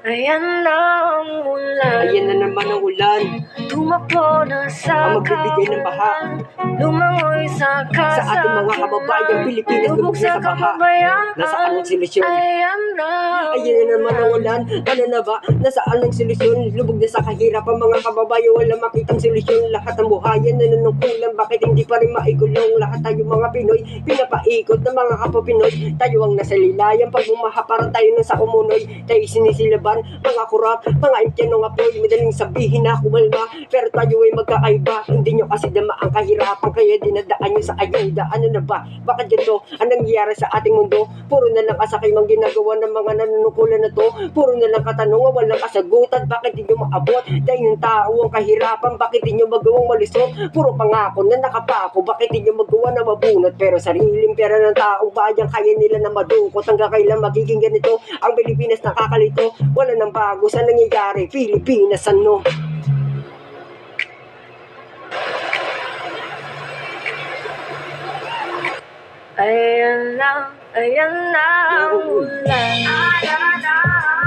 Ayan na ang ulan. Ayan na naman ang ulan. Tumakbo na sa Ang magbibigay ng baha lumangoy sa ating mga kababayang Pilipinas, lubog na sa baha. Nasaan ang solusyon? Ayan na naman ang ulan. Ano na ba? Nasaan ang solusyon? Lubog na sa kahirapan mga kababayan, wala makitang solusyon. Lahat ng buhayan nanunungkulan, bakit hindi pa rin maigulong? Lahat tayo mga Pinoy, pinapaikot ng mga kapwa-Pinoy. Tayo ang nasa lilayan, pag bumaha parang tayo na sa umunoy. Tayo sinisilaban, mga kurap, mga impyanong apoy. Madaling sabihin na kumalma, pero tayo ay magkakaiba. Hindi nyo kasi dama ang kahirapan, kaya dinadaan nyo sa ayuda. Ano na ba? Bakit ganito ang nangyayari sa ating mundo? Puro na lang kasakay mang ginagawa ng mga nanunungkulan na to. Puro na lang katanungan, walang kasagutan. Bakit di nyo maabot? Dahil ng tao ang kahirapan, bakit di nyo magawang malusot? Puro pangako na nakapako, bakit di nyo magawa na mabunot? Pero sariling pera ng taong bayan, kaya nila na madukot. Hanggang kailan magiging ganito ang Pilipinas? Nakakalito, wala nang bago sa nangyayari. Pilipinas ano? Ayan na ang ulan.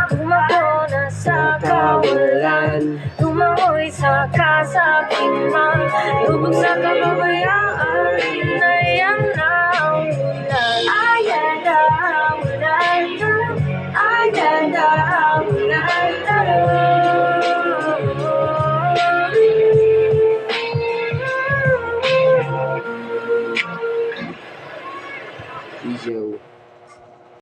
Tumakbo na sa kawalan, lumangoy sa kasakiman, lubog sa kababayaan.